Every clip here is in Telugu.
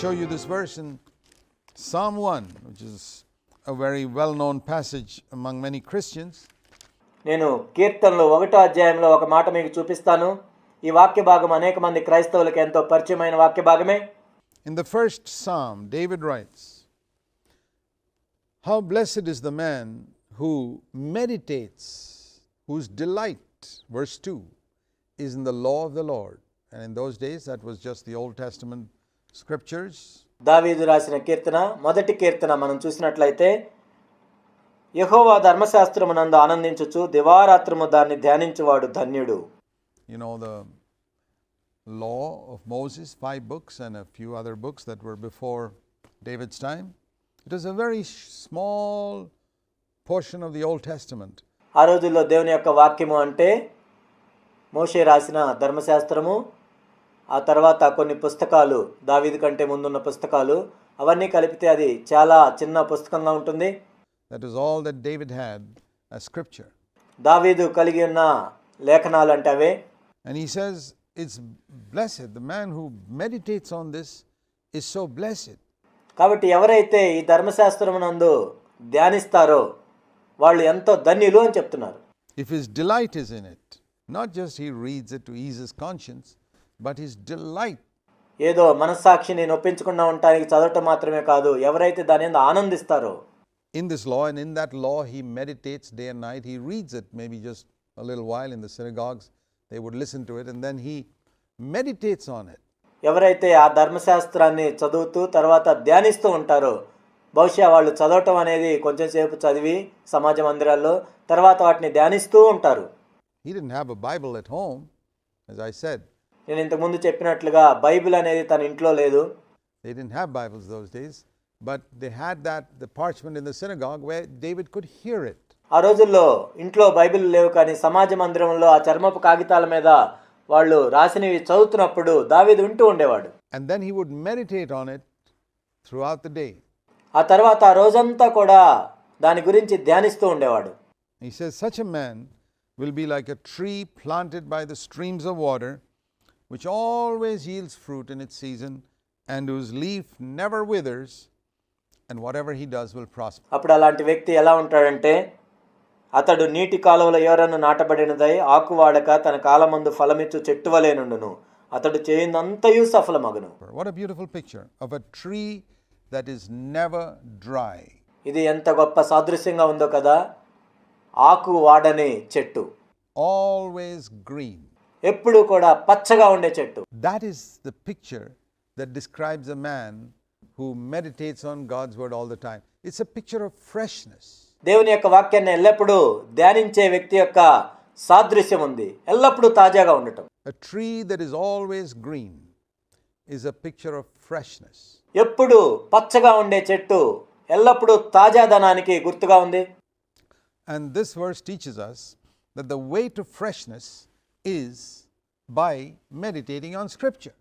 show you this verse in Psalm 1, which is a very well-known passage among many Christians. నేను కీర్తనలు 1వ అధ్యాయంలో ఒక మాట మీకు చూపిస్తాను. ఈ వాక్య భాగం అనేక మంది క్రైస్తవులకు ఎంతో పరిచయమైన వాక్య భాగమే. In the first psalm, David writes, "How blessed is the man who meditates, whose delight," verse 2, "is in the law of the Lord." And in those days, that was just the Old Testament scriptures. దావీదు రాసిన కీర్తన, మొదటి కీర్తన మనం చూసినట్లయితే, యెహోవా ధర్మశాస్త్రమునందు ఆనందించుచు దివారాత్రము దాన్ని ధ్యానించువాడు ధన్యుడు. You know, the law of Moses, 5 books and a few other books that were before David's time. It was a very small portion of the Old Testament. ఆ రోజుల్లో దేవుని యొక్క వాక్యము అంటే మోషే రాసిన ధర్మశాస్త్రము, ఆ తర్వాత కొన్ని పుస్తకాలు, దావీదు కంటే ముందున్న పుస్తకాలు, అవన్నీ కలిపితే అది చాలా చిన్న పుస్తకంగా ఉంటుంది. That is all that David had as scripture. దావీదు కలిగి ఉన్న లేఖనాలు అంటే అవే. And he says, it's blessed. The man who meditates on this is so blessed. కాబట్టి ఎవరైతే ఈ ధర్మశాస్త్రమునందు ధ్యానిస్తారో వాళ్ళు ఎంతో ధన్యులు అని చెప్తున్నారు. If his delight is in it, not just he reads it to ease his conscience, but his delight. ఏదో మనస్సాక్షిని నొప్పించకుండా ఉండటానికి చదవటం మాత్రమే కాదు, ఎవరైతే దాని యందు ఆనందిస్తారో, In this law, and in that law he meditates day and night. He reads it maybe just a little while in the synagogues. They would listen to it and then he meditates on it. ఎవరైతే ఆ ధర్మశాస్త్రాన్ని చదువుతూ తర్వాత ధ్యానిస్తూ ఉంటారో, బహుశా వాళ్ళు చదవటం అనేది కొంచెం సేపు చదివి సమాజ మందిరాల్లో తర్వాత వాటిని ధ్యానిస్తూ ఉంటారు. He didn't have a Bible at home, as I said. నేను ఇంతకుముందు చెప్పినట్లుగా బైబిల్ అనేది తన ఇంట్లో లేదు. They didn't have Bibles those days, but they had the parchment in the synagogue where David could hear it. ఆ రోజుల్లో ఇంట్లో బైబిల్ లేవు, కానీ సమాజ మందిరంలో ఆ చర్మపు కాగితాల మీద వాళ్ళు రాసినవి చదువుతున్నప్పుడు దావీదు వింటూ ఉండేవాడు. And then he would meditate on it throughout the day. ఆ తర్వాత ఆ రోజంతా కూడా దాని గురించి ధ్యానిస్తూ ఉండేవాడు. He says, such a man will be like a tree planted by the streams of water, which always yields fruit in its season, and whose leaf never withers, and whatever he does will prosper. అప్పుడు అలాంటి వ్యక్తి ఎలా ఉంటాడంటే, అతడు నీటి కాలువల యోరను నాటబడినదై ఆకువాడక తన కాలమందు ఫలమిచ్చు చెట్టు వలె నుండును, అతడు చేయిందంతయు సఫలమగును. What a beautiful picture of a tree that is never dry. ఇది ఎంత గొప్ప సాదృశ్యంగా ఉందో కదా. ఆకు వాడని చెట్టు, Always green. ఎప్పుడు కూడా పచ్చగా ఉండే చెట్టు. That is the picture that describes a man who meditates on God's word all the time. It's a picture of freshness. దేవుని యొక్క వాక్యాన్ని ఎల్లప్పుడూ ధ్యానించే వ్యక్తి యొక్క సాదృశ్యం ఉంది, ఎల్లప్పుడూ తాజాగా ఉండటం. A tree that is always green is a picture of freshness. ఎప్పుడు పచ్చగా ఉండే చెట్టు ఎల్లప్పుడూ తాజాదనానికి గుర్తుగా ఉంది. And this verse teaches us that the way to freshness is by meditating on scripture.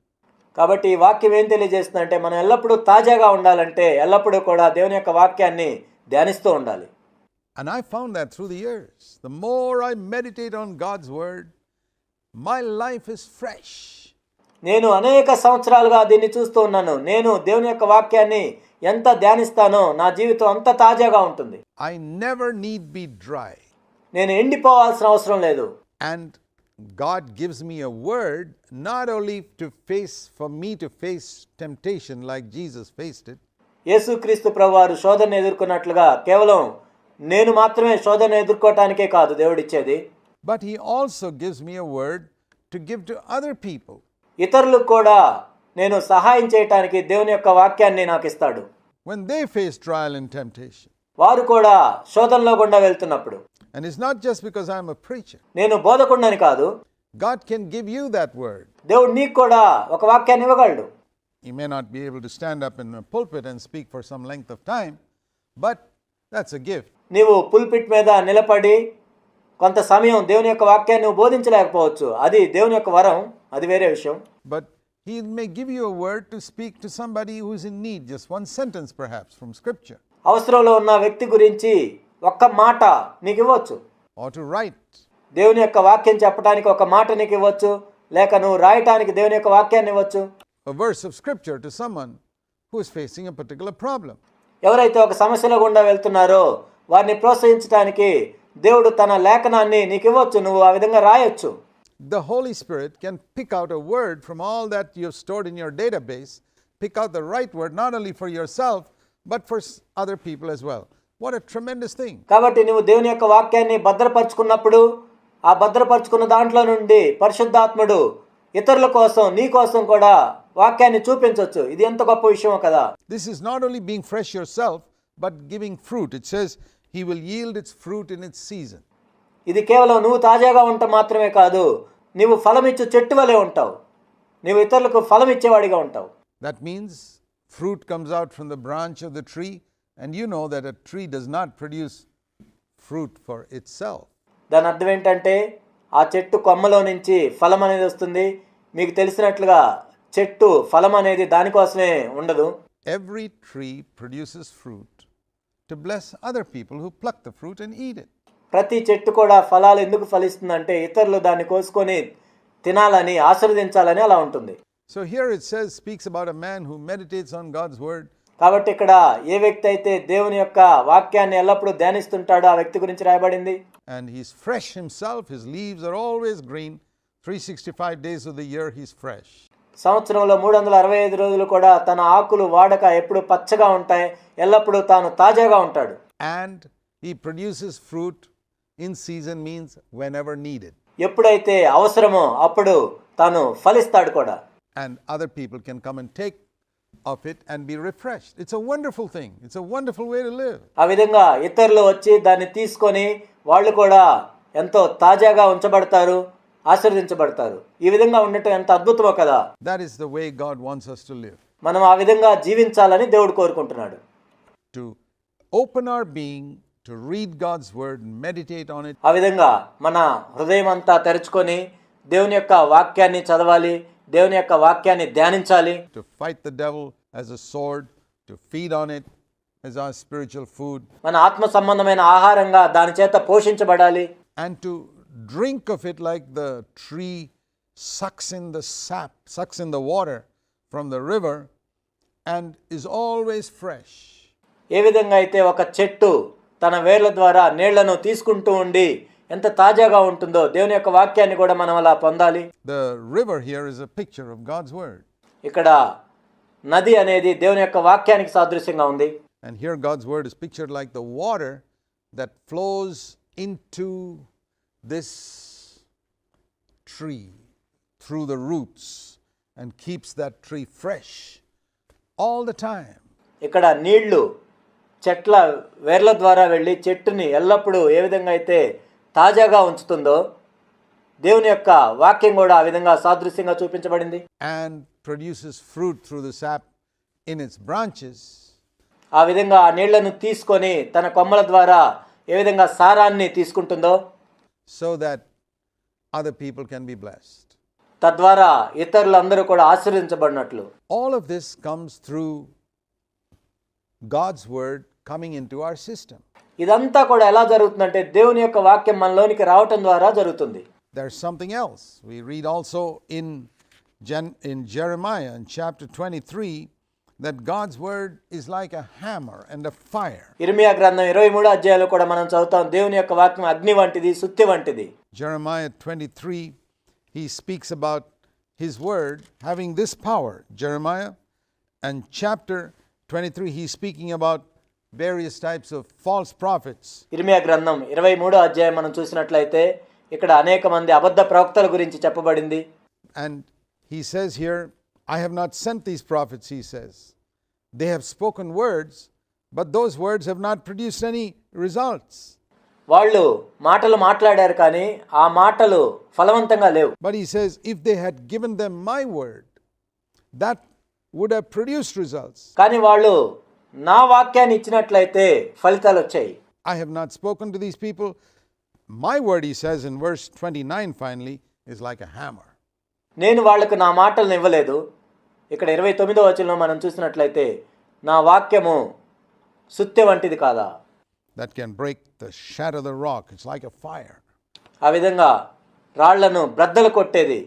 కాబట్టి ఈ వాక్యం ఏం తెలియజేస్తుందంటే, మనం ఎల్లప్పుడూ తాజాగా ఉండాలంటే ఎల్లప్పుడూ కూడా దేవుని యొక్క వాక్యాన్ని ధ్యానిస్తూ ఉండాలి. And I found that through the years. The more I meditate on God's word, my life is fresh. నేను అనేక సంవత్సరాలుగా దీన్ని చూస్తూ ఉన్నాను. నేను దేవుని యొక్క వాక్యాన్ని ఎంత ధ్యానిస్తానో నా జీవితం అంత తాజాగా ఉంటుంది. I never need be dry. నేను ఎండిపోవాల్సిన అవసరం లేదు. And God gives me a word not only for me to face temptation like Jesus faced it. యేసుక్రీస్తు ప్రభువారు శోధనను ఎదుర్కొన్నట్లుగా కేవలం నేను మాత్రమే శోధనను ఎదుర్కోవటానికే కాదు దేవుడిచ్చేది. But he also gives me a word to give to other people. ఇతరులకు కూడా నేను సహాయం చేయటానికి దేవుని యొక్క వాక్యాన్ని నాకు ఇస్తాడు. When they face trial and temptation. వారు కూడా శోధనలో గుండా వెళ్తున్నప్పుడు. And it's not just because I'm a preacher. నేను బోధకుడిని కాదు. God can give you that word. దేవుడు నీకు కూడా ఒక వాక్యాన్ని ఇవ్వగలడు. You may not be able to stand up in a pulpit and speak for some length of time, but that's a gift. నీవు పుల్పిట్ మీద నిలబడి కొంత సమయం దేవుని యొక్క వాక్యాన్ని నువ్వు బోధించలేకపోవచ్చు, అది దేవుని యొక్క వరం, అది వేరే విషయం. But he may give you a word to speak to somebody who is in need, just one sentence perhaps from scripture. అవసరంలో ఉన్న వ్యక్తి గురించి ఒక్క మాట నీకు ఇవ్వచ్చు. Or to write. దేవుని యొక్క వాక్యం చెప్పడానికి ఒక మాట నీకు ఇవ్వచ్చు, లేక నువ్వు రాయటానికి దేవుని యొక్క వాక్యాన్ని ఇవ్వచ్చు. A verse of scripture to someone who is facing a particular problem. ఎవరైతే ఒక సమస్యలో గుండా వెళ్తున్నారో వారిని ప్రోత్సహించడానికి దేవుడు తన లేఖనాన్ని నీకు ఇవ్వచ్చు, నువ్వు ఆ విధంగా రాయొచ్చు. The Holy Spirit can pick out a word from all that you have stored in your database, pick out the right word not only for yourself but for other people as well. What a tremendous thing. కాబట్టి నువ్వు దేవుని యొక్క వాక్యాన్ని భద్రపరుచుకున్నప్పుడు ఆ భద్రపరుచుకున్న దాంట్లో నుండి పరిశుద్ధాత్ముడు ఇతరుల కోసం నీ కోసం కూడా వాక్యాన్ని చూపించవచ్చు. ఇది ఎంత గొప్ప విషయమో కదా. This is not only being fresh yourself but giving fruit. It says he will yield its fruit in its season. ఇది కేవలం నువ్వు తాజాగా ఉండటం మాత్రమే కాదు, నువ్వు ఫలమిచ్చు చెట్టు వలె ఉంటావు, నువ్వు ఇతరులకు ఫలం ఇచ్చేవాడిగా ఉంటావు. That means fruit comes out from the branch of the tree, and you know that a tree does not produce fruit for itself. దాని అర్థం ఏంటంటే ఆ చెట్టు కొమ్మలో నుంచి ఫలం అనేది వస్తుంది. మీకు తెలిసినట్లుగా చెట్టు ఫలం అనేది దానికోసమే ఉండదు. Every tree produces fruit to bless other people who pluck the fruit and eat it. ప్రతి చెట్టు కూడా ఫలాలు ఎందుకు ఫలిస్తుందంటే ఇతరులు దాన్ని కోసుకొని తినాలని, ఆశీర్వదించాలని అలా ఉంటుంది. So here it says, speaks about a man who meditates on God's word. కాబట్టి ఇక్కడ ఏ వ్యక్తి అయితే దేవుని యొక్క వాక్యాన్ని ఎల్లప్పుడూ ధ్యానిస్తుంటాడో ఆ వ్యక్తి గురించి రాయబడింది. And he's fresh himself, his leaves are always green. 365 days of the year he's fresh. సంవత్సరంలో 365 రోజులు కూడా తన ఆకులు వాడక ఎప్పుడు పచ్చగా ఉంటాయి, ఎల్లప్పుడూ తాను తాజాగా ఉంటాడు. And he produces fruit in season, means whenever needed. ఎప్పుడైతే అవసరమో అప్పుడు తాను ఫలిస్తాడు కూడా. And other people can come and take of it and be refreshed. It's a wonderful thing. It's a wonderful way to live. ఆ విధంగా ఇతరులు వచ్చి దాన్ని తీసుకొని వాళ్ళు కూడా ఎంతో తాజాగా ఉంచబడతారు, ఆశీర్వదించబడతారు. ఈ విధంగా ఉండటం ఎంత అద్భుతమో కదా. That is the way God wants us to live. మనం ఆ విధంగా జీవించాలని దేవుడు కోరుకుంటున్నాడు. To open our being, to read God's word and meditate on it. ఆ విధంగా మన హృదయం అంతా తెరుచుకొని దేవుని యొక్క వాక్యాన్ని చదవాలి, దేవుని యొక్క వాక్యాన్ని ధ్యానించాలి. To fight the devil as a sword, to feed on it as our spiritual food. మన ఆత్మ సంబంధమైన ఆహారంగా దాని చేత పోషించబడాలి. And to drink of it like the tree sucks in the sap, sucks in the water from the river and is always fresh. ఏ విధంగా అయితే ఒక చెట్టు తన వేర్ల ద్వారా నీళ్లను తీసుకుంటూ ఉండి ఎంత తాజాగా ఉంటుందో దేవుని యొక్క వాక్యాన్ని కూడా మనం అలా పొందాలి. The river here is a picture of God's word. ఇక్కడ నది అనేది దేవుని యొక్క వాక్యానికి సాదృశ్యంగా ఉంది. And here God's word is pictured like the water that flows into this tree through the roots and keeps that tree fresh all the time. ఇక్కడ నీళ్లు చెట్ల వేర్ల ద్వారా వెళ్ళి చెట్టుని ఎల్లప్పుడూ ఏ విధంగా అయితే తాజాగా ఉంచుతుందో దేవుని యొక్క వాక్యం కూడా ఆ విధంగా సాదృశ్యంగా చూపించబడింది. And produces fruit through the sap in its branches. ఆ విధంగా ఆ నీళ్లను తీసుకొని తన కొమ్మల ద్వారా ఏ విధంగా సారాన్ని తీసుకుంటుందో so that other people can be blessed. తద్వారా ఇతరులందరూ కూడా ఆశీర్వదించబడినట్లు. All of this comes through God's word coming into our system. ఇదంతా కూడా ఎలా జరుగుతుందంటే దేవుని యొక్క వాక్యం మనలోనికి రావటం ద్వారా జరుగుతుంది. There's something else. We read also in Jeremiah in chapter 23 that God's word is like a hammer and a fire. ఇర్మియా గ్రంథం 23 అధ్యాయంలో కూడా మనం చదువుతాం దేవుని యొక్క వాక్యం అగ్ని వంటిది, సుత్తి వంటిది. Jeremiah 23, he speaks about his word having this power. Jeremiah and chapter 23, he's speaking about various types of false prophets. ఇర్మియా గ్రంథం 23 అధ్యాయం మనం చూసినట్లయితే ఇక్కడ అనేక మంది అబద్ధ ప్రవక్తల గురించి చెప్పబడింది. And he says here, I have not sent these prophets, he says. They have spoken words, but those words have not produced any results. వాళ్ళు మాటలు మాట్లాడారు కానీ ఆ మాటలు ఫలవంతంగా లేవు. But he says, if they had given them my word, that would have produced results. కానీ వాళ్ళు నా వాక్యాన్ని ఇచ్చినట్లయితే ఫలితాలు వచ్చాయి. I have not spoken to these people. My word, he says in verse 29 finally, is like a hammer. నేను వాళ్లకు నా మాటలను ఇవ్వలేదు. ఇక్కడ 29వ వచనంలో మనం చూసినట్లయితే నా వాక్యము సుత్తె వంటిది కాదా, that can break the shatter of the rock. It's like a fire. ఆ విధంగా రాళ్లను బ్రద్దలు కొట్టేది,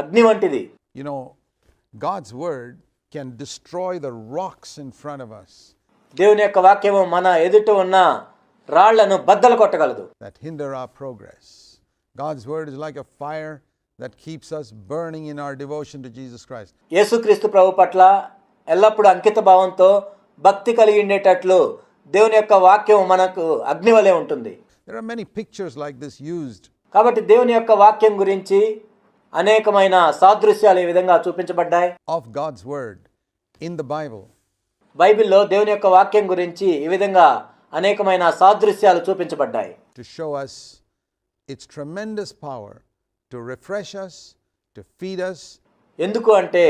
అగ్ని వంటిది. You know, God's word can destroy the rocks in front of us దేవుని యొక్క వాక్యము మన ఎదుట ఉన్న రాళ్లను బద్దలు కొట్టగలదు. that hinder our progress. God's word is like a fire that keeps us burning in our devotion to Jesus Christ. యేసుక్రీస్తు ప్రభు పట్ల ఎల్లప్పుడూ అంకిత భావంతో భక్తి కలిగి ఉండేటట్లు దేవుని యొక్క వాక్యం మనకు అగ్నివలే ఉంటుంది. There are many pictures like this used. కాబట్టి దేవుని యొక్క వాక్యం గురించి అనేకమైన సాదృశ్యాలు ఈ విధంగా చూపించబడ్డాయి. Of God's word in the Bible. బైబిల్లో దేవుని యొక్క వాక్యం గురించి ఈ విధంగా అనేకమైన సాదృశ్యాలు చూపించబడ్డాయి. To show us its tremendous power to refresh us, to feed us. ఎందుకు అంటే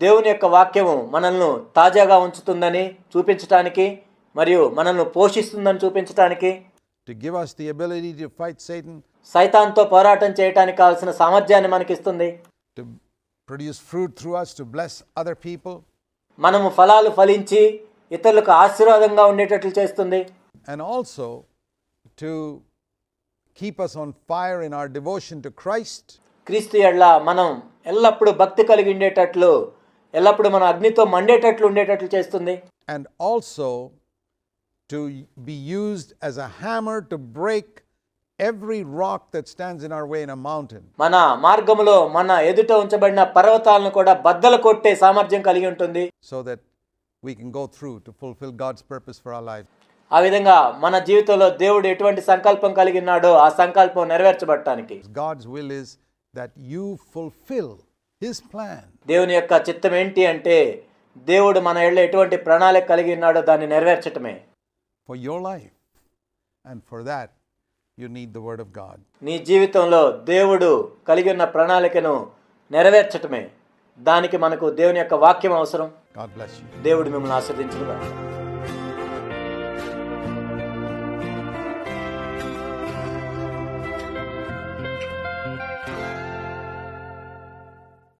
దేవుని యొక్క వాక్యము మనల్ని తాజాగా ఉంచుతుందని చూపించటానికి మరియు మనల్ని పోషిస్తుందని చూపించటానికి, to give us the ability to fight Satan, సైతాన్తో పోరాటం చేయడానికి కావాల్సిన సామర్థ్యాన్ని మనకిస్తుంది, to produce fruit through us to bless other people, మనము ఫలాలు ఫలించి ఇతరులకు ఆశీర్వాదంగా ఉండేటట్లు చేస్తుంది, and also to keep us on fire in our devotion to Christ. క్రీస్తు యెడల మనం ఎల్లప్పుడూ భక్తి కలిగి ఉండేటట్లు, ఎల్లప్పుడూ మనం అగ్నితో మండేటట్లు ఉండేటట్లు చేస్తుంది, And also to be used as a hammer to break every rock that stands in our way in a mountain. మన మార్గములో మన ఎదుట ఉంచబడిన పర్వతాలను కూడా బద్దలు కొట్టే సామర్థ్యం కలిగి ఉంటుంది, So that we can go through to fulfill God's purpose for our life. ఆ విధంగా మన జీవితంలో దేవుడు ఎటువంటి సంకల్పం కలిగి ఉన్నాడో ఆ సంకల్పం నెరవేర్చబడటానికి. God's will is that you fulfill His plan. దేవుని యొక్క చిత్తం ఏంటి అంటే దేవుడు మన ఎడల ఎటువంటి ప్రణాళిక కలిగి ఉన్నాడో దాన్ని నెరవేర్చటమే. For your life. And for that, you need the Word of God. నీ జీవితంలో దేవుడు కలిగి ఉన్న ప్రణాళికను నెరవేర్చటమే. దానికి మనకు దేవుని యొక్క వాక్యం అవసరం. God bless you. దేవుడు మిమ్మల్ని ఆశీర్వదించును గాక.